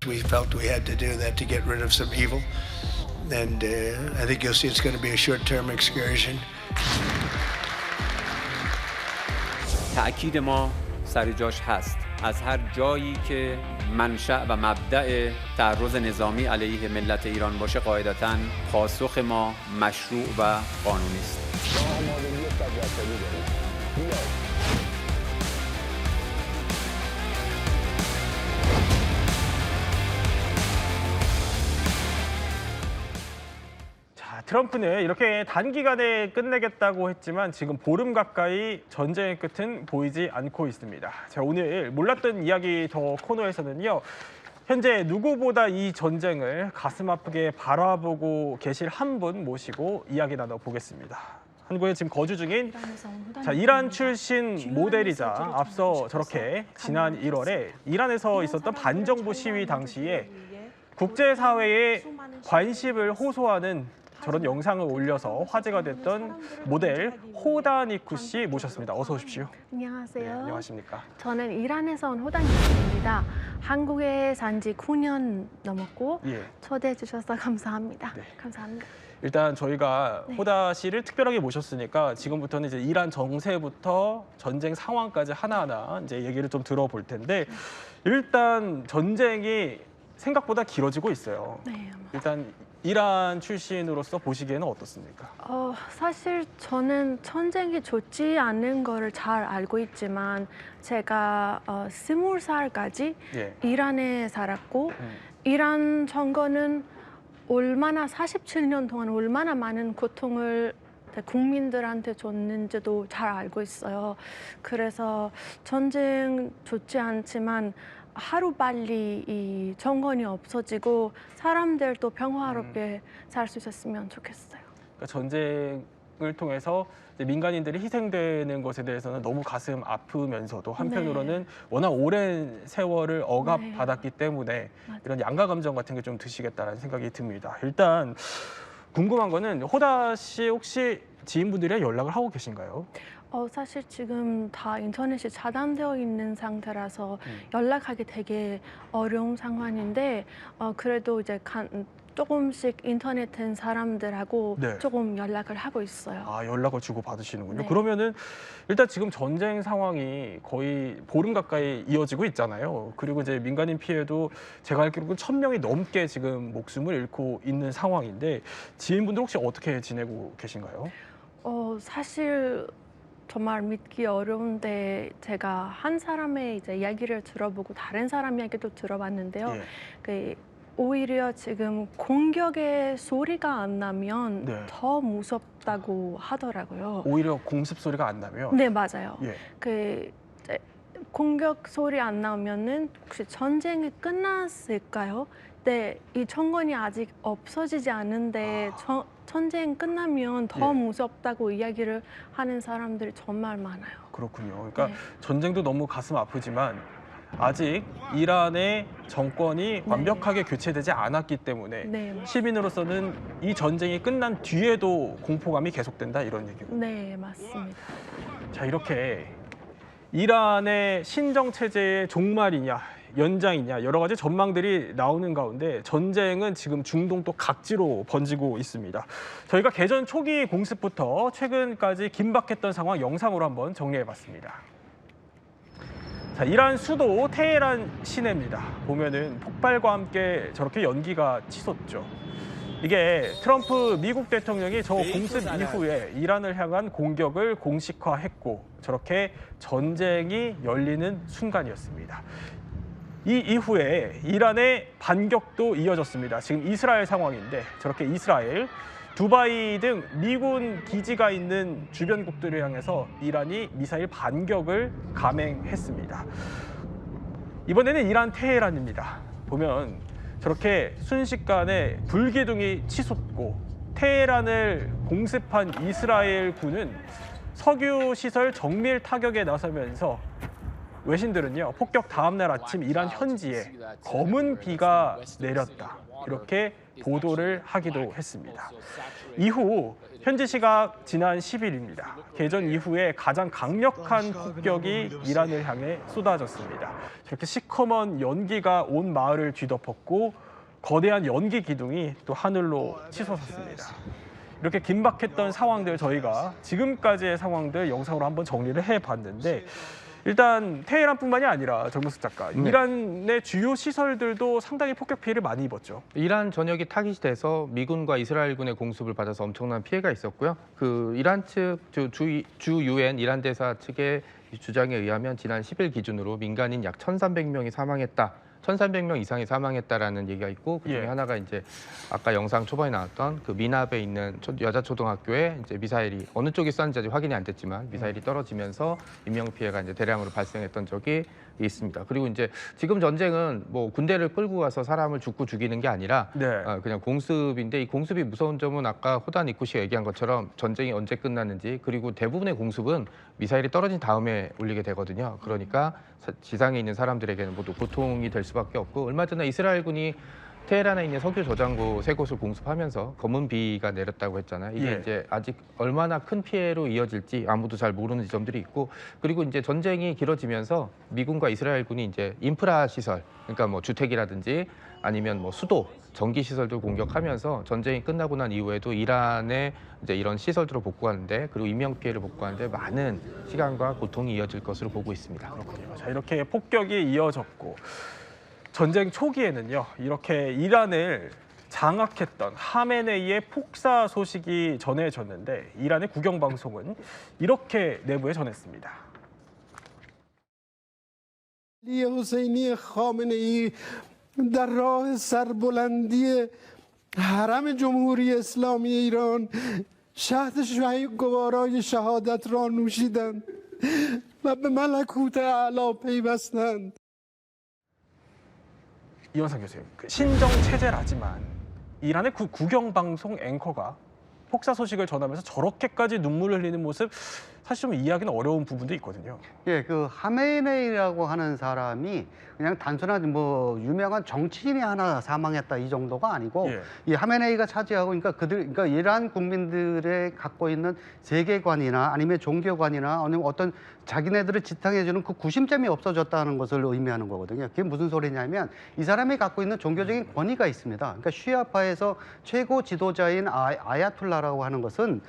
We felt we had to do that to get rid of some evil. And I think you'll see it's going to be a short-term excursion. تأکید ما سر جاش هست. از هر جایی که منشأ و مبدأ تعرض نظامی علیه ملت ایران باشه قاعدتاً پاسخ ما مشروع و قانونی است. 트럼프는 이렇게 단기간에 끝내겠다고 했지만 지금 보름 가까이 전쟁의 끝은 보이지 않고 있습니다. 자, 오늘 몰랐던 이야기 더 코너에서는요. 현재 누구보다 이 전쟁을 가슴 아프게 바라보고 계실 한 분 모시고 이야기 나눠보겠습니다. 한국에 지금 거주 중인 이란 출신 모델이자 앞서 저렇게 지난 1월에 이란에서 있었던 반정부 시위 당시에 국제사회의 관심을 호소하는 저런 영상을 올려서 화제가 됐던 모델 호다니쿠 씨 모셨습니다. 어서 오십시오. 안녕하세요. 네, 안녕하십니까. 저는 이란에서 온 호다니쿠입니다. 한국에 산 지 9년 넘었고 초대해 주셔서 감사합니다. 네. 감사합니다. 일단 저희가 호다 씨를 특별하게 모셨으니까 지금부터는 이제 이란 정세부터 전쟁 상황까지 하나하나 이제 얘기를 좀 들어볼 텐데 일단 전쟁이 생각보다 길어지고 있어요. 네. 일단 이란 출신으로서 보시기에는 어떻습니까? 사실 저는 전쟁이 좋지 않은 거를 잘 알고 있지만 제가 20살까지 이란에 살았고 이란 정권은 얼마나 47년 동안 얼마나 많은 고통을 국민들한테 줬는지도 잘 알고 있어요. 그래서 전쟁 좋지 않지만 하루빨리 이 정권이 없어지고 사람들도 평화롭게 살 수 있었으면 좋겠어요. 그러니까 전쟁을 통해서 이제 민간인들이 희생되는 것에 대해서는 너무 가슴 아프면서도 한편으로는 워낙 오랜 세월을 억압받았기 때문에 이런 양가 감정 같은 게 좀 드시겠다는 생각이 듭니다. 일단 궁금한 거는 호다 씨 혹시 지인분들이랑 연락을 하고 계신가요? 사실 지금 다 인터넷이 차단되어 있는 상태라서 연락하기 되게 어려운 상황인데 그래도 이제 조금씩 인터넷 된 사람들하고 조금 연락을 하고 있어요. 아, 연락을 주고 받으시는군요. 네. 그러면은 일단 지금 전쟁 상황이 거의 보름 가까이 이어지고 있잖아요. 그리고 이제 민간인 피해도 제가 알기로는 1000명이 넘게 지금 목숨을 잃고 있는 상황인데 지인분들 혹시 어떻게 지내고 계신가요? 사실 정말 믿기 어려운데 제가 한 사람의 이제 이야기를 들어보고 다른 사람 이야기도 들어봤는데요. 오히려 지금 공격의 소리가 안 나면 더 무섭다고 하더라고요. 오히려 공습 소리가 안 나면? 네, 맞아요. 이제 공격 소리 안 나면은 혹시 전쟁이 끝났을까요? 네, 이 정권이 아직 없어지지 않은데 전쟁 끝나면 더 무섭다고 이야기를 하는 사람들이 정말 많아요. 그렇군요. 그러니까 전쟁도 너무 가슴 아프지만 아직 이란의 정권이 완벽하게 교체되지 않았기 때문에 시민으로서는 이 전쟁이 끝난 뒤에도 공포감이 계속된다 이런 얘기고. 네, 맞습니다. 자, 이렇게 이란의 신정 체제의 종말이냐 연장이냐 여러 가지 전망들이 나오는 가운데 전쟁은 지금 중동 또 각지로 번지고 있습니다. 저희가 개전 초기 공습부터 최근까지 긴박했던 상황 영상으로 한번 정리해봤습니다. 자, 이란 수도 테헤란 시내입니다. 보면은 폭발과 함께 저렇게 연기가 치솟죠. 이게 트럼프 미국 대통령이 저 공습 이후에 이란을 향한 공격을 공식화했고 저렇게 전쟁이 열리는 순간이었습니다. 이 이후에 이란의 반격도 이어졌습니다. 지금 이스라엘 상황인데 저렇게 이스라엘, 두바이 등 미군 기지가 있는 주변국들을 향해서 이란이 미사일 반격을 감행했습니다. 이번에는 이란 테헤란입니다. 보면 저렇게 순식간에 불기둥이 치솟고 테헤란을 공습한 이스라엘 군은 석유 시설 정밀 타격에 나서면서 외신들은요, 폭격 다음 날 아침 이란 현지에 검은 비가 내렸다 이렇게 보도를 하기도 했습니다. 이후 현지 시각 지난 10일입니다. 개전 이후에 가장 강력한 폭격이 이란을 향해 쏟아졌습니다. 이렇게 시커먼 연기가 온 마을을 뒤덮었고 거대한 연기 기둥이 또 하늘로 치솟았습니다. 이렇게 긴박했던 상황들 저희가 지금까지의 상황들 영상으로 한번 정리를 해봤는데 일단 테헤란뿐만이 아니라 정무숙 작가, 이란의 주요 시설들도 상당히 폭격 피해를 많이 입었죠. 이란 전역이 타깃이 돼서 미군과 이스라엘군의 공습을 받아서 엄청난 피해가 있었고요. 그 이란 측 주 유엔 이란 대사 측의 주장에 의하면 지난 10일 기준으로 민간인 약 1,300명이 사망했다. 1,300명 이상이 사망했다라는 얘기가 있고 그중에 하나가 이제 아까 영상 초반에 나왔던 그 미납에 있는 여자 초등학교에 이제 미사일이 어느 쪽이 쐈는지 아직 확인이 안 됐지만 미사일이 떨어지면서 인명 피해가 이제 대량으로 발생했던 적이 있습니다. 그리고 이제 지금 전쟁은 뭐 군대를 끌고 가서 사람을 죽이는 게 아니라 그냥 공습인데 이 공습이 무서운 점은 아까 호단 이쿠 씨가 얘기한 것처럼 전쟁이 언제 끝났는지 그리고 대부분의 공습은 미사일이 떨어진 다음에 울리게 되거든요. 그러니까 지상에 있는 사람들에게는 모두 고통이 될 수밖에 없고 얼마 전에 이스라엘군이 테헤란에 있는 석유 저장고 3곳을 공습하면서 검은 비가 내렸다고 했잖아요. 이게 이제 아직 얼마나 큰 피해로 이어질지 아무도 잘 모르는 지점들이 있고 그리고 이제 전쟁이 길어지면서 미군과 이스라엘군이 이제 인프라 시설, 그러니까 뭐 주택이라든지 아니면 뭐 수도, 전기 시설들 공격하면서 전쟁이 끝나고 난 이후에도 이란의 이제 이런 시설들을 복구하는데 그리고 인명 피해를 복구하는데 많은 시간과 고통이 이어질 것으로 보고 있습니다. 그렇군요. 자, 이렇게 폭격이 이어졌고 전쟁 초기에는요, 이렇게 이란을 장악했던 하메네이의 폭사 소식이 전해졌는데 이란의 국영방송은 이렇게 내부에 전했습니다. حسینی خامنه‌ای در راه سربلندی حرم جمهوری اسلامی ایران شهد گوارای شهادت را نوشیدند و به ملکوت اعلی پیوستند. 이원상 교수님, 신정 체제라지만 이란의 국영방송 앵커가 폭사 소식을 전하면서 저렇게까지 눈물을 흘리는 모습 사실 좀 이해하기는 어려운 부분도 있거든요. 예, 그 하메네이라고 하는 사람이 그냥 단순한 뭐 유명한 정치인이 하나 사망했다 이 정도가 아니고 이 하메네이가 차지하고 그러니까 이란 국민들의 갖고 있는 세계관이나 아니면 종교관이나 아니면 어떤 자기네들을 지탱해주는 그 구심점이 없어졌다는 것을 의미하는 거거든요. 그게 무슨 소리냐면 이 사람이 갖고 있는 종교적인 권위가 있습니다. 그러니까 시아파에서 최고 지도자인 아야툴라라고 하는 것은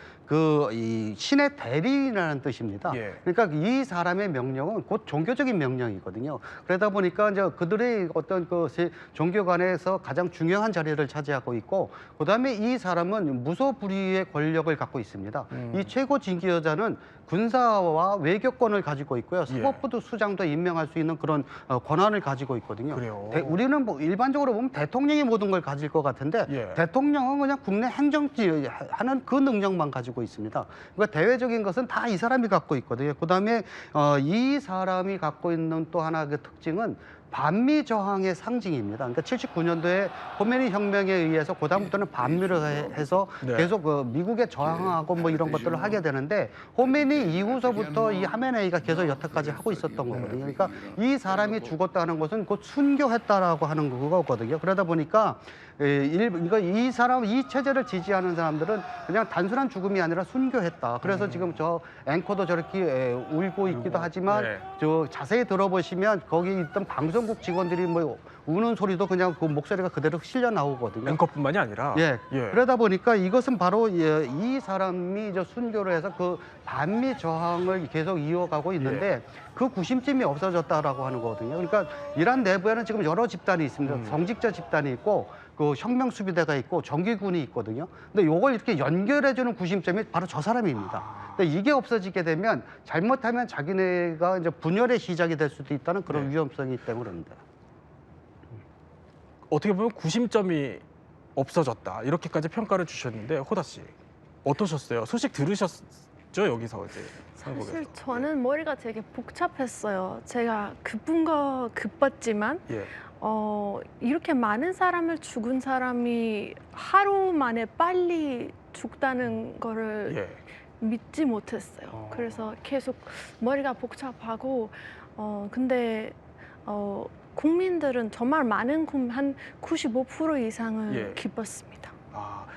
이 신의 대리인이라는 뜻입니다. 그러니까 이 사람의 명령은 곧 종교적인 명령이거든요. 그러다 보니까 이제 그들의 어떤 그 종교관에서 가장 중요한 자리를 차지하고 있고, 그다음에 이 사람은 무소불위의 권력을 갖고 있습니다. 이 최고 진기여자는 군사와 외교권을 가지고 있고요. 사법부도 수장도 임명할 수 있는 그런 권한을 가지고 있거든요. 우리는 뭐 일반적으로 보면 대통령이 모든 걸 가질 것 같은데 대통령은 그냥 국내 행정지 하는 그 능력만 가지고 있습니다. 그러니까 대외적인 것은 다 이 사람이 갖고 있거든요. 그다음에 이 사람이 갖고 있는 또 하나 그 특징은 반미 저항의 상징입니다. 그러니까 79년도에 호메니 혁명에 의해서 그다음부터는 반미를 해서 계속 미국에 저항하고 뭐 이런 것들을 하게 되는데 호메니 이후서부터 이 하메네이가 계속 여태까지 하고 있었던 거거든요. 그러니까 이 사람이 죽었다는 것은 곧 순교했다라고 하는 그거거든요. 그러다 보니까 이 사람, 이 체제를 지지하는 사람들은 그냥 단순한 죽음이 아니라 순교했다. 그래서 지금 저 앵커도 저렇게 울고 있기도 하지만 저 자세히 들어보시면 거기 있던 방송국 직원들이 뭐 우는 소리도 그냥 그 목소리가 그대로 실려 나오거든요. 앵커뿐만이 아니라. 그러다 보니까 이것은 바로 이 사람이 저 순교를 해서 그 반미 저항을 계속 이어가고 있는데 그 구심점이 없어졌다라고 하는 거거든요. 그러니까 이란 내부에는 지금 여러 집단이 있습니다. 성직자 집단이 있고 그 혁명 수비대가 있고 정규군이 있거든요. 근데 이걸 이렇게 연결해주는 구심점이 바로 저 사람입니다. 근데 이게 없어지게 되면 잘못하면 자기네가 이제 분열의 시작이 될 수도 있다는 그런 위험성이 있기 때문입니다. 어떻게 보면 구심점이 없어졌다 이렇게까지 평가를 주셨는데 호다 씨 어떠셨어요? 소식 들으셨죠 여기서 이제? 사실 저는 머리가 되게 복잡했어요. 제가 급은 거 급했지만 이렇게 많은 사람을 죽은 사람이 하루 만에 빨리 죽다는 거를 믿지 못했어요. 그래서 계속 머리가 복잡하고 근데 국민들은 정말 많은 한 95% 이상은 기뻤습니다.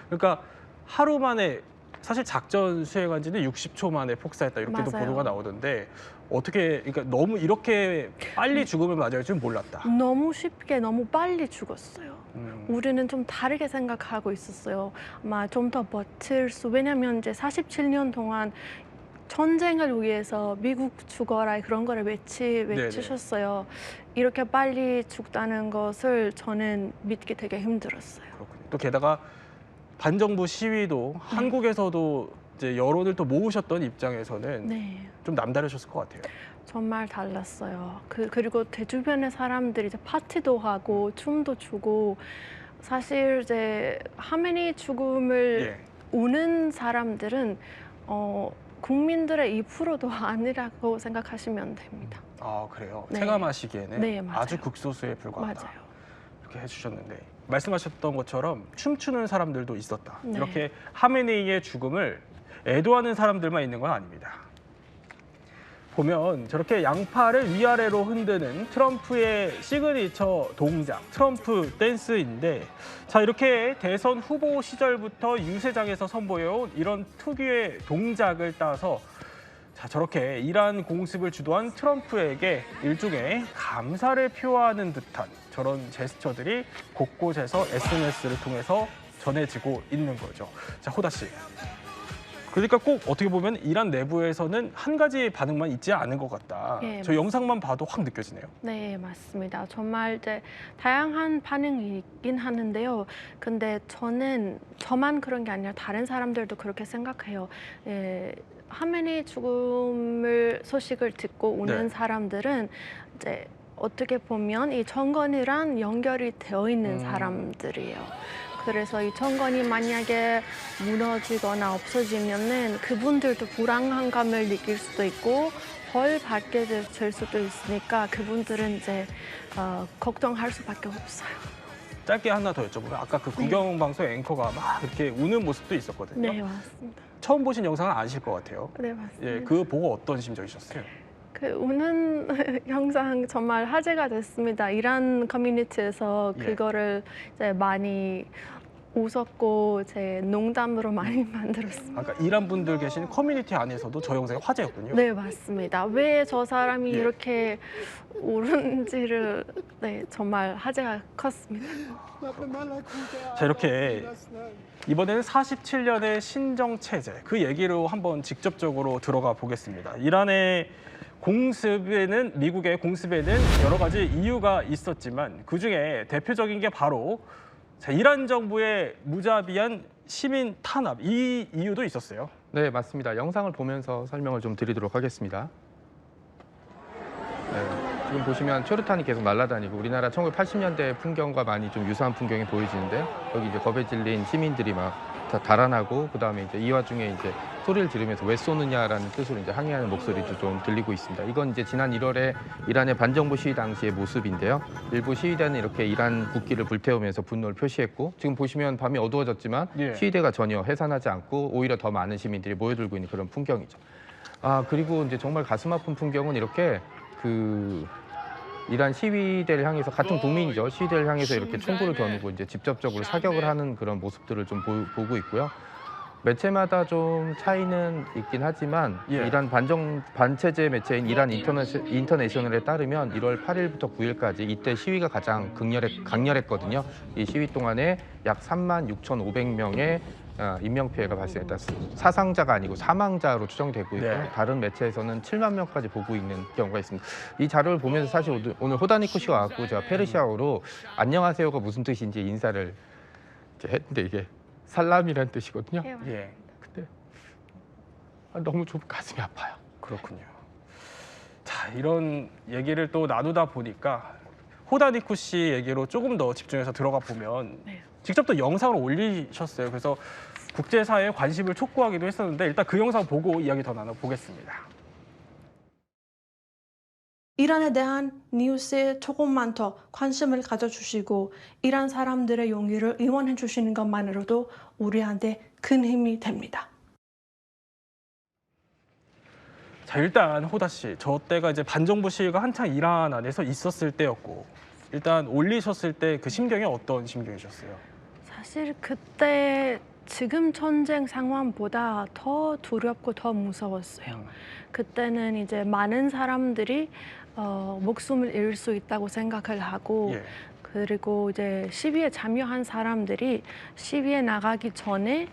그러니까 하루 만에 사실 작전 수행한 지는 60초 만에 폭사했다 이렇게도 맞아요. 보도가 나오던데 어떻게 그러니까 너무 이렇게 빨리 죽음을 맞이할 줄 몰랐다. 너무 쉽게 너무 빨리 죽었어요. 음. 우리는 좀 다르게 생각하고 있었어요. 아마 좀 더 버틸 수, 왜냐면 이제 47년 동안 전쟁을 위해서 미국 죽어라 그런 거를 외치셨어요. 이렇게 빨리 죽다는 것을 저는 믿기 되게 힘들었어요. 그렇군요. 또 게다가 반정부 시위도 한국에서도 이제 여론을 또 모으셨던 입장에서는 네. 좀 남다르셨을 것 같아요. 정말 달랐어요. 그리고 제 주변의 사람들이 이제 파티도 하고 춤도 추고 사실 이제 하메니 죽음을 예. 우는 사람들은 국민들의 2%도 아니라고 생각하시면 됩니다. 아 그래요. 네. 체감하시기에는 네, 맞아요. 아주 극소수에 불과하다. 맞아요. 이렇게 해주셨는데 말씀하셨던 것처럼 춤추는 사람들도 있었다. 네. 이렇게 하메네이의 죽음을 애도하는 사람들만 있는 건 아닙니다. 보면 저렇게 양팔을 위아래로 흔드는 트럼프의 시그니처 동작, 트럼프 댄스인데 자 이렇게 대선 후보 시절부터 유세장에서 선보여온 이런 특유의 동작을 따서 자 저렇게 이란 공습을 주도한 트럼프에게 일종의 감사를 표하는 듯한 저런 제스처들이 곳곳에서 SNS를 통해서 전해지고 있는 거죠. 자 호다 씨. 그러니까 꼭 어떻게 보면 이란 내부에서는 한 가지 반응만 있지 않은 것 같다. 예, 저 영상만 봐도 확 느껴지네요. 네, 맞습니다. 정말 이제 다양한 반응이 있긴 하는데요. 근데 저만 그런 게 아니라 다른 사람들도 그렇게 생각해요. 하메니 죽음을 소식을 듣고 오는 네. 사람들은 이제 어떻게 보면 이 정권이랑 연결이 되어 있는 사람들이에요. 그래서 이 정권이 만약에 무너지거나 없어지면은 그분들도 불안한 감을 느낄 수도 있고 벌 받게 될 수도 있으니까 그분들은 이제 걱정할 수밖에 없어요. 짧게 하나 더 여쭤보면 아까 그 국영방송 앵커가 막 이렇게 우는 모습도 있었거든요. 네, 맞습니다. 처음 보신 영상은 아실 것 같아요. 네, 맞습니다. 예, 그거 보고 어떤 심정이셨어요? 그 우는 영상 정말 화제가 됐습니다. 이란 커뮤니티에서 예. 그거를 이제 많이 웃었고 제 농담으로 많이 만들었습니다. 아까 이란 분들 계신 커뮤니티 안에서도 저 영상이 화제였군요. 네, 맞습니다. 왜 저 사람이 예. 이렇게 우는지를 정말 화제가 컸습니다. 자 이렇게 이번에는 47년의 신정체제 그 얘기로 한번 직접적으로 들어가 보겠습니다. 이란의 공습에는 미국의 공습에는 여러 가지 이유가 있었지만 그중에 대표적인 게 바로 자, 이란 정부의 무자비한 시민 탄압 이 이유도 있었어요. 네, 맞습니다. 영상을 보면서 설명을 좀 드리도록 하겠습니다. 네, 지금 보시면 최루탄이 계속 날아다니고 우리나라 1980년대 풍경과 많이 좀 유사한 풍경이 보이시는데 여기 이제 겁에 질린 시민들이 막 다 달아나고 그다음에 이제 이 와중에 이제 소리를 지르면서 왜 쏘느냐라는 뜻으로 이제 항의하는 목소리도 좀 들리고 있습니다. 이건 이제 지난 1월에 이란의 반정부 시위 당시의 모습인데요. 일부 시위대는 이렇게 이란 국기를 불태우면서 분노를 표시했고 지금 보시면 밤이 어두워졌지만 예. 시위대가 전혀 해산하지 않고 오히려 더 많은 시민들이 모여들고 있는 그런 풍경이죠. 아 그리고 이제 정말 가슴 아픈 풍경은 이렇게 그 이란 시위대를 향해서 같은 국민이죠. 시위대를 향해서 이렇게 총구를 겨누고 이제 직접적으로 사격을 하는 그런 모습들을 좀 보고 있고요. 매체마다 좀 차이는 있긴 하지만 예. 이란 반체제 매체인 이란 인터내셔널에 따르면 1월 8일부터 9일까지 이때 시위가 가장 강렬했거든요. 이 시위 동안에 약 36,500명의 인명피해가 발생했다. 사상자가 아니고 사망자로 추정되고 있고요. 네. 다른 매체에서는 7만 명까지 보고 있는 경우가 있습니다. 이 자료를 보면서 사실 오늘 호다니쿠 씨가 왔고 제가 페르시아어로 안녕하세요가 무슨 뜻인지 인사를 이제 했는데 이게 살람이라는 뜻이거든요. 예, 근데 너무 좀 가슴이 아파요. 그렇군요. 자 이런 얘기를 또 나누다 보니까 호다니쿠 씨 얘기로 조금 더 집중해서 들어가 보면 네. 직접 또 영상을 올리셨어요. 그래서 국제사회의 관심을 촉구하기도 했었는데 일단 그 영상 보고 이야기 더 나눠보겠습니다. 이란에 대한 뉴스에 조금만 더 관심을 가져주시고 이란 사람들의 용기를 응원해 주시는 것만으로도 우리한테 큰 힘이 됩니다. 자 일단 호다 씨, 저 때가 이제 반정부 시위가 한창 이란 안에서 있었을 때였고 일단 올리셨을 때 그 심경이 어떤 심경이셨어요? 사실 그때 지금 전쟁 상황보다 더 두렵고 더 무서웠어요. 그때는 이제 많은 사람들이 목숨을 잃을 수 있다고 생각을 하고 예. 그리고 이제 시위에 참여한 사람들이 시위에 나가기 전에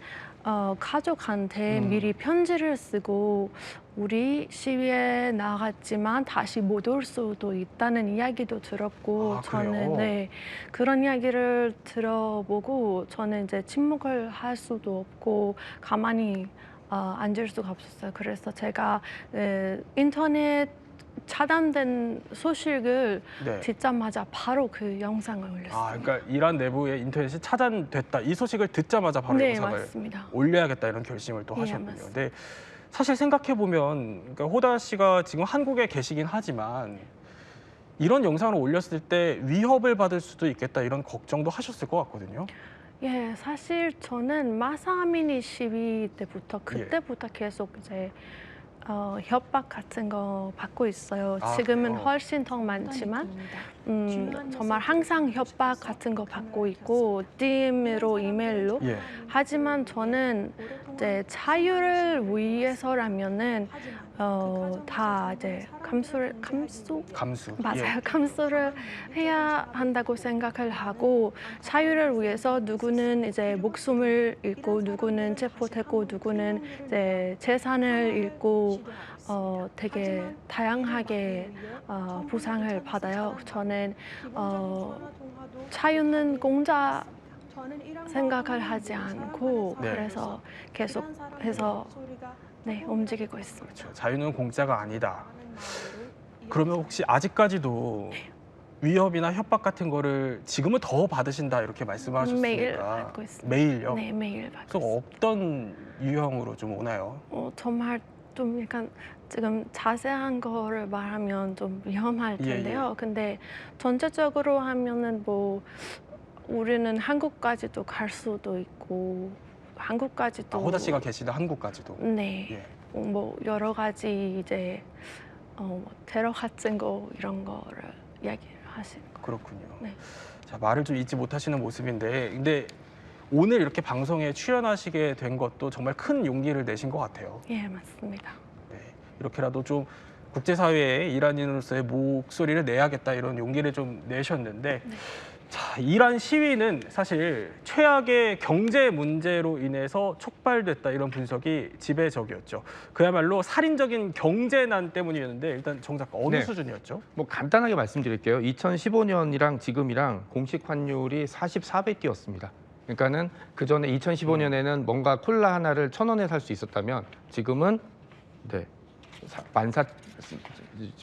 가족한테 미리 편지를 쓰고 우리 시위에 나갔지만 다시 못 올 수도 있다는 이야기도 들었고 아, 저는 그래요? 네, 그런 이야기를 들어보고 저는 이제 침묵을 할 수도 없고 가만히 앉을 수가 없었어요. 그래서 제가 인터넷 차단된 소식을 네. 듣자마자 바로 그 영상을 올렸어요. 아, 그러니까 이란 내부의 인터넷이 차단됐다. 이 소식을 듣자마자 바로 네, 영상을 맞습니다. 올려야겠다 이런 결심을 또 예, 하셨군요. 맞습니다. 근데 사실 생각해 보면 그러니까 호다 씨가 지금 한국에 계시긴 하지만 이런 영상을 올렸을 때 위협을 받을 수도 있겠다 이런 걱정도 하셨을 것 같거든요. 예, 사실 저는 마사 아미니 시위 때부터 그때부터 계속 이제 협박 같은 거 받고 있어요. 아, 지금은 그래요? 훨씬 더 많지만 정말 항상 협박 같은 거 받고 있고 DM으로 이메일로. 예. 하지만 저는 이제 자유를 위해서라면은 다 이제 감수 감수. 맞아요. 예. 감수를 해야 한다고 생각을 하고 자유를 위해서 누구는 이제 목숨을 잃고 누구는 체포되고 누구는 이제 재산을 잃고 되게 다양하게 보상을 받아요. 저는 자유는 공짜 생각을 하지 않고 네. 그래서 계속해서 네, 움직이고 있습니다. 그렇죠. 자유는 공짜가 아니다. 그러면 혹시 아직까지도 위협이나 협박 같은 거를 지금은 더 받으신다 이렇게 말씀하셨으니까 매일 받고 있습니다. 매일요? 네, 매일 받고 그래서 있습니다. 어떤 유형으로 좀 오나요? 정말 좀 약간 지금 자세한 거를 말하면 좀 위험할 텐데요. 근데 전체적으로 하면은 뭐 우리는 한국까지도 갈 수도 있고 한국까지도 호다 씨가 계시다 한국까지도. 네. 예. 뭐 여러 가지 이제 테러 같은 거 이런 거를 이야기를 하시는 거. 그렇군요. 네. 자, 말을 좀 잊지 못하시는 모습인데 근데 오늘 이렇게 방송에 출연하시게 된 것도 정말 큰 용기를 내신 것 같아요. 예, 맞습니다. 네, 이렇게라도 좀 국제사회에 이란인으로서의 목소리를 내야겠다 이런 용기를 좀 내셨는데 자, 이란 시위는 사실 최악의 경제 문제로 인해서 촉발됐다 이런 분석이 지배적이었죠. 그야말로 살인적인 경제난 때문이었는데 일단 정 작가 어느 네. 수준이었죠? 뭐 간단하게 말씀드릴게요. 2015년이랑 지금이랑 공식 환율이 44배 뛰었습니다. 그러니까는 그 전에 2015년에는 뭔가 콜라 하나를 1,000원에 살 수 있었다면 지금은 네,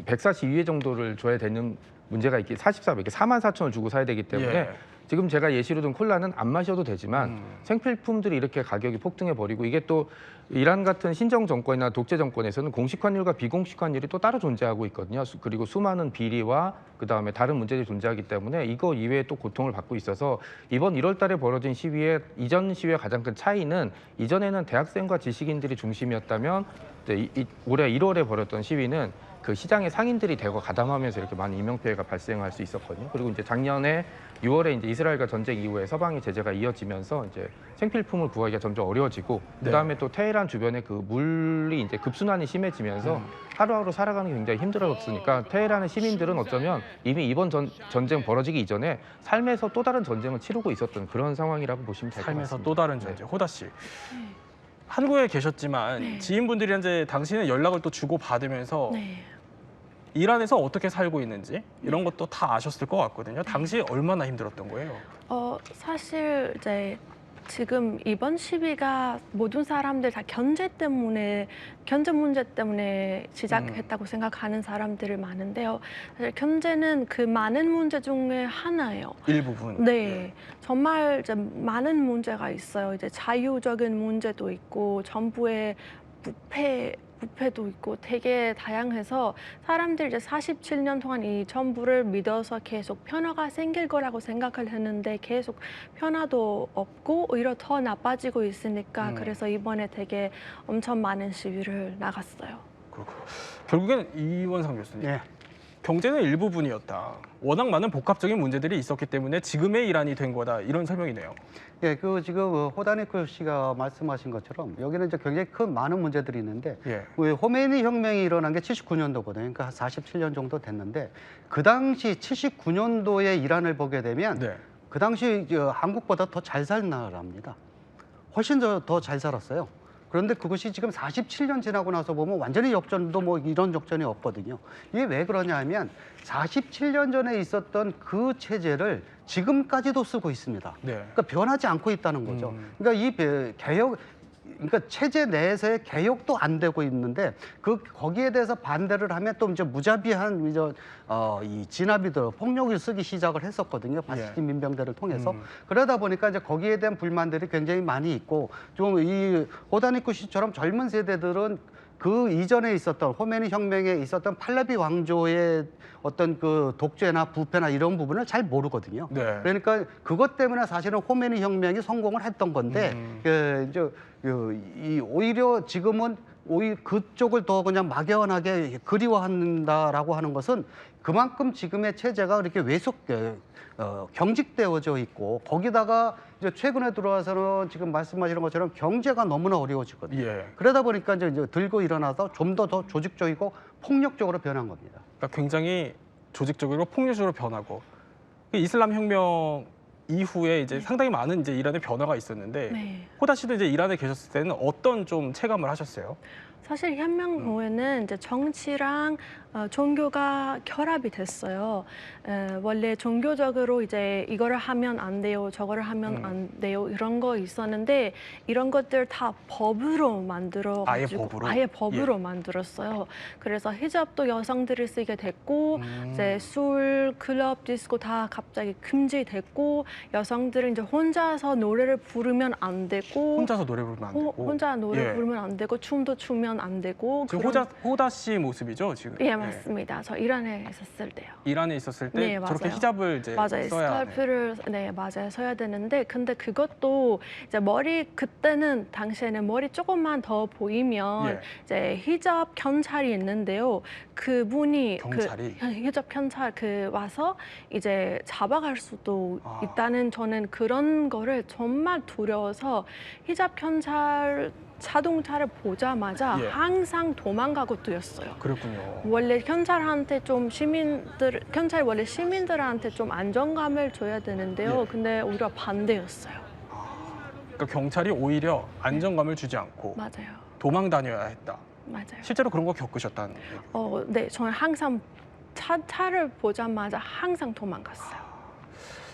142회 정도를 줘야 되는 문제가 있기 44배, 44,000원 주고 사야 되기 때문에 예. 지금 제가 예시로 든 콜라는 안 마셔도 되지만 생필품들이 이렇게 가격이 폭등해 버리고 이게 또 이란 같은 신정 정권이나 독재 정권에서는 공식 환율과 비공식 환율이 또 따로 존재하고 있거든요. 그리고 수많은 비리와 그다음에 다른 문제들이 존재하기 때문에 이거 이외에 또 고통을 받고 있어서 이번 1월 달에 벌어진 시위의 이전 시위의 가장 큰 차이는 이전에는 대학생과 지식인들이 중심이었다면 올해 1월에 벌였던 시위는 그 시장의 상인들이 대거 가담하면서 이렇게 많은 인명피해가 발생할 수 있었거든요. 그리고 이제 작년에 6월에 이제 이스라엘과 전쟁 이후에 서방의 제재가 이어지면서 이제 생필품을 구하기가 점점 어려워지고 그다음에 또 테헤란 주변에 그 물이 이제 급순환이 심해지면서 하루하루 살아가는 게 굉장히 힘들어졌으니까 테헤란의 시민들은 어쩌면 이미 이번 전쟁 벌어지기 이전에 삶에서 또 다른 전쟁을 치르고 있었던 그런 상황이라고 보시면 될 것 같습니다. 삶에서 또 다른 전쟁. 호다 씨. 한국에 계셨지만 지인분들이 이제 당신의 연락을 또 주고 받으면서 네. 이란에서 어떻게 살고 있는지 이런 것도 다 아셨을 것 같거든요. 당시 얼마나 힘들었던 거예요? 사실 이제 지금 이번 시위가 모든 사람들 다 경제 문제 때문에 시작했다고 생각하는 사람들이 많은데요. 사실 경제는 그 많은 문제 중에 하나예요. 일부분. 네, 정말 이제 많은 문제가 있어요. 이제 자유적인 문제도 있고 정부의 부패도 있고 되게 다양해서 사람들이 이제 47년 동안 이 정부를 믿어서 계속 변화가 생길 거라고 생각을 했는데 계속 변화도 없고 오히려 더 나빠지고 있으니까 그래서 이번에 되게 엄청 많은 시위를 나갔어요. 그렇고 결국엔 이원상 교수님. 예. 경제는 일부분이었다. 워낙 많은 복합적인 문제들이 있었기 때문에 지금의 이란이 된 거다. 이런 설명이네요. 예, 지금 호다니크 씨가 말씀하신 것처럼 여기는 이제 굉장히 큰 많은 문제들이 있는데 예. 호메니 혁명이 일어난 게 79년도거든요. 그러니까 한 47년 정도 됐는데 그 당시 79년도에 이란을 보게 되면 네. 그 당시 한국보다 더 잘 살 나라입니다. 훨씬 더 잘 살았어요. 그런데 그것이 지금 47년 지나고 나서 보면 완전히 역전도 뭐 이런 역전이 없거든요. 이게 왜 그러냐 하면 47년 전에 있었던 그 체제를 지금까지도 쓰고 있습니다. 네. 그러니까 변하지 않고 있다는 거죠. 그러니까 이 개혁, 그러니까 체제 내에서의 개혁도 안 되고 있는데 거기에 대해서 반대를 하면 또 이제 무자비한 이 진압이들 폭력을 쓰기 시작을 했었거든요. 바시지 민병대를 통해서. 그러다 보니까 이제 거기에 대한 불만들이 굉장히 많이 있고 좀 이 호다니쿠 씨처럼 젊은 세대들은 그 이전에 있었던 호메니 혁명에 있었던 팔레비 왕조의 어떤 그 독재나 부패나 이런 부분을 잘 모르거든요. 네. 그러니까 그것 때문에 사실은 호메니 혁명이 성공을 했던 건데 오히려 지금은 오히려 그쪽을 더 그냥 막연하게 그리워한다라고 하는 것은 그만큼 지금의 체제가 그렇게 경직되어져 있고 거기다가 이제 최근에 들어와서는 지금 말씀하시는 것처럼 경제가 너무나 어려워지거든요. 예. 그러다 보니까 이제 들고 일어나서 좀 더 조직적이고 폭력적으로 변한 겁니다. 그러니까 굉장히 조직적으로 폭력적으로 변하고 이슬람 혁명 이후에 이제 상당히 많은 이제 이란의 변화가 있었는데 네. 호다 씨도 이제 이란에 계셨을 때는 어떤 좀 체감을 하셨어요? 사실 혁명 후에는 이제 정치랑 종교가 결합이 됐어요. 원래 종교적으로 이제 이거를 하면 안 돼요, 저거를 하면 안 돼요 이런 거 있었는데 이런 것들 다 법으로 만들어 아예 법으로 만들었어요. 그래서 히잡도 여성들이 쓰게 됐고 이제 술, 클럽, 디스코 다 갑자기 금지됐고 여성들은 이제 혼자서 노래를 부르면 안 되고 혼자서 노래 부르면 안 되고 혼자 노래 부르면 안 되고 춤도 추면 안 되고 지금 호다 씨 모습이죠 지금? 예, 맞습니다. 저 이란에 있었을 때요. 이란에 있었을 때 네, 저렇게 맞아요. 히잡을 이제 맞아요. 써야 스카프를 네, 맞아요. 써야 되는데 근데 그것도 이제 머리 그때는 당시에는 머리 조금만 더 보이면 이제 히잡 경찰이 있는데요. 그분이 경찰이? 히잡 경찰 와서 이제 잡아갈 수도 있다는 저는 그런 거를 정말 두려워서 히잡 경찰 자동차를 보자마자 항상 도망가고 뛰었어요. 그렇군요. 원래 경찰한테 좀 경찰 원래 시민들한테 좀 안정감을 줘야 되는데요. 근데 오히려 반대였어요. 그러니까 경찰이 오히려 안정감을 주지 않고 맞아요. 도망 다녀야 했다. 맞아요. 실제로 그런 거 겪으셨다는 얘기예요? 네, 저는 항상 차를 보자마자 항상 도망갔어요.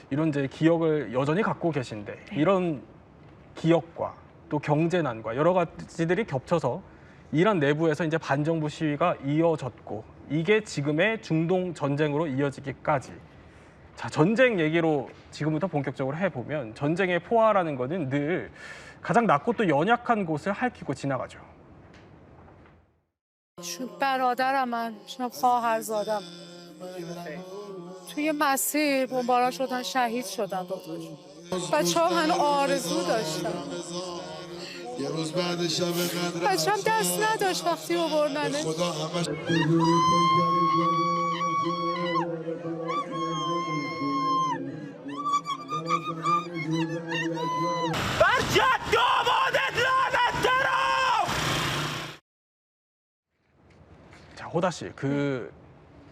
이런 이제 기억을 여전히 갖고 계신데 이런 기억과 또 경제난과 여러 가지들이 겹쳐서 이란 내부에서 이제 반정부 시위가 이어졌고 이게 지금의 중동 전쟁으로 이어지기까지 자 전쟁 얘기로 지금부터 본격적으로 해보면 전쟁의 포화라는 거는 늘 가장 낮고 또 연약한 곳을 핥히고 지나가죠. برادرم خواهرزادم توی مسیر بمباران شدن شهید شدن بچه‌ها هنوز آرزو داشتن بچه‌م دست نداشت وقتی آوردنش 자 호다 씨,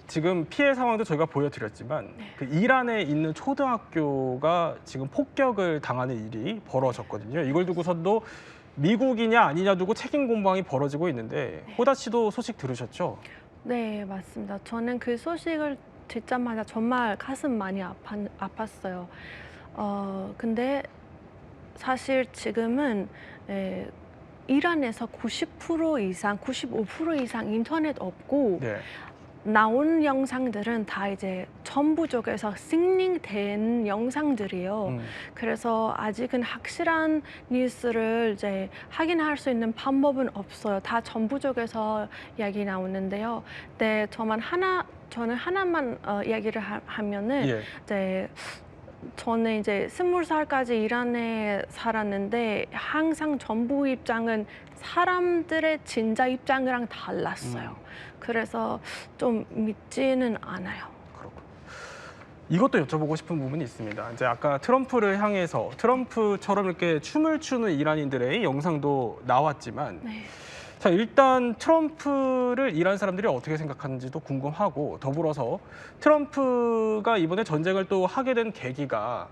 지금 피해 상황도 저희가 보여드렸지만 그 이란에 있는 초등학교가 지금 폭격을 당하는 일이 벌어졌거든요. 이걸 두고서도 미국이냐 아니냐 두고 책임 공방이 벌어지고 있는데 호다 씨도 소식 들으셨죠? 네, 맞습니다. 저는 그 소식을 듣자마자 정말 가슴 많이 아팠어요. 근데 사실 지금은 이란에서 90% 이상, 95% 이상 인터넷 없고 나온 영상들은 다 이제 정부 쪽에서 싱링된 영상들이에요. 그래서 아직은 확실한 뉴스를 이제 확인할 수 있는 방법은 없어요. 다 정부 쪽에서 이야기 나오는데요. 네, 저는 하나만 이야기를 하면은 이제 저는 이제 20살까지 이란에 살았는데 항상 정부 입장은 사람들의 진짜 입장이랑 달랐어요. 그래서 좀 믿지는 않아요. 그렇군요. 이것도 여쭤보고 싶은 부분이 있습니다. 이제 아까 트럼프를 향해서 트럼프처럼 이렇게 춤을 추는 이란인들의 영상도 나왔지만 네. 자, 일단 트럼프를 이란 사람들이 어떻게 생각하는지도 궁금하고 더불어서 트럼프가 이번에 전쟁을 또 하게 된 계기가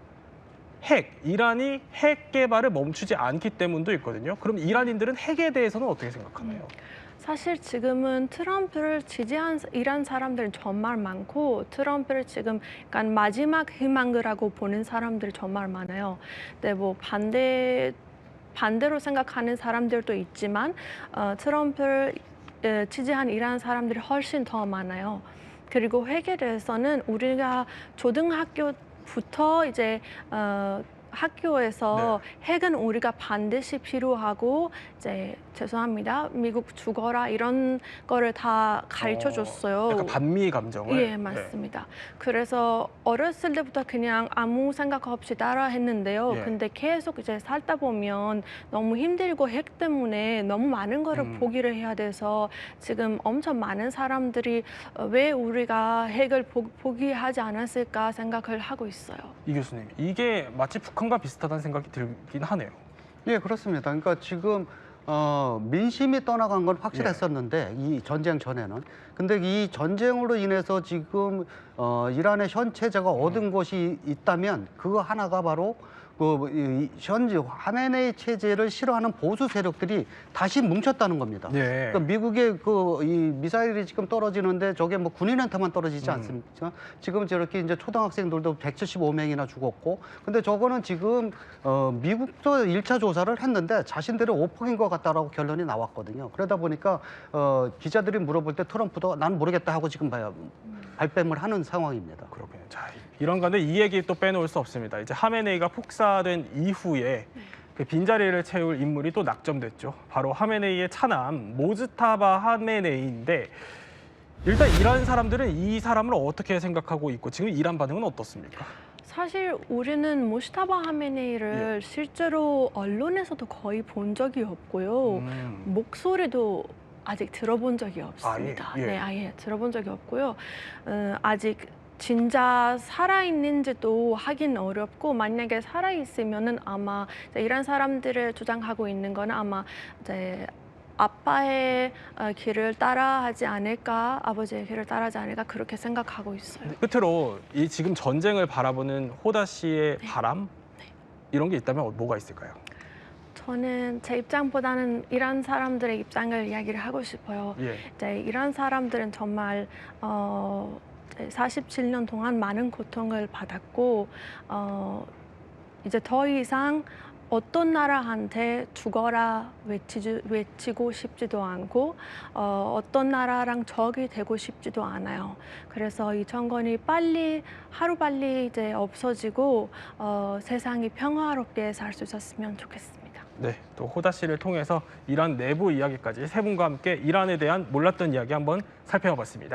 이란이 핵 개발을 멈추지 않기 때문도 있거든요. 그럼 이란인들은 핵에 대해서는 어떻게 생각하나요? 사실 지금은 트럼프를 지지한 이란 사람들이 정말 많고 트럼프를 지금 약간 마지막 희망이라고 보는 사람들이 정말 많아요. 근데 뭐 반대로 생각하는 사람들도 있지만 트럼프를 지지한 이란 사람들이 훨씬 더 많아요. 그리고 핵에 대해서는 우리가 초등학교부터 이제 학교에서 핵은 우리가 반드시 필요하고 이제 죄송합니다. 미국 죽어라 이런 거를 다 가르쳐 줬어요. 약간 반미 감정을. 예, 맞습니다. 그래서 어렸을 때부터 그냥 아무 생각 없이 따라 했는데요. 예. 근데 계속 이제 살다 보면 너무 힘들고 핵 때문에 너무 많은 거를 포기를 해야 돼서 지금 엄청 많은 사람들이 왜 우리가 핵을 포기하지 않았을까 생각을 하고 있어요. 이 교수님, 이게 마치 북한과 비슷하다는 생각이 들긴 하네요. 예, 그렇습니다. 그러니까 지금 민심이 떠나간 건 확실했었는데 이 전쟁 전에는. 근데 이 전쟁으로 인해서 지금 이란의 현 체제가 얻은 것이 있다면 그거 하나가 바로 현재 하메네이 체제를 싫어하는 보수 세력들이 다시 뭉쳤다는 겁니다. 예. 그러니까 미국의 이 미사일이 지금 떨어지는데 저게 뭐 군인한테만 떨어지지 않습니까? 지금 저렇게 이제 초등학생들도 175명이나 죽었고, 근데 저거는 지금 미국도 1차 조사를 했는데 자신들의 오폭인 것 같다라고 결론이 나왔거든요. 그러다 보니까 기자들이 물어볼 때 트럼프도 난 모르겠다 하고 지금 발뺌을 하는 상황입니다. 그렇군요. 자, 이런 건데 이 얘기 또 빼놓을 수 없습니다. 이제 하메네이가 폭사된 이후에 그 빈자리를 채울 인물이 또 낙점됐죠. 바로 하메네이의 차남 모즈타바 하메네이인데 일단 이란 사람들은 이 사람을 어떻게 생각하고 있고 지금 이란 반응은 어떻습니까? 사실 우리는 모스타바 하메네이를 실제로 언론에서도 거의 본 적이 없고요. 목소리도 아직 들어본 적이 없습니다. 예. 네, 아예 들어본 적이 없고요. 아직 진짜 살아있는지도 하긴 어렵고 만약에 살아있으면은 아마 이란 사람들을 주장하고 있는 거는 아마 이제 아빠의 길을 따라하지 않을까, 아버지의 길을 따라하지 않을까 그렇게 생각하고 있어요. 끝으로 이 지금 전쟁을 바라보는 호다 씨의 바람 이런 게 있다면 뭐가 있을까요? 저는 제 입장보다는 이란 사람들의 입장을 이야기를 하고 싶어요. 예. 이제 이란 사람들은 정말 47년 동안 많은 고통을 받았고 이제 더 이상 어떤 나라한테 죽어라 외치고 싶지도 않고 어떤 나라랑 적이 되고 싶지도 않아요. 그래서 이 정권이 하루빨리 이제 없어지고 세상이 평화롭게 살 수 있었으면 좋겠습니다. 네, 또 호다 씨를 통해서 이란 내부 이야기까지 세 분과 함께 이란에 대한 몰랐던 이야기 한번 살펴봤습니다.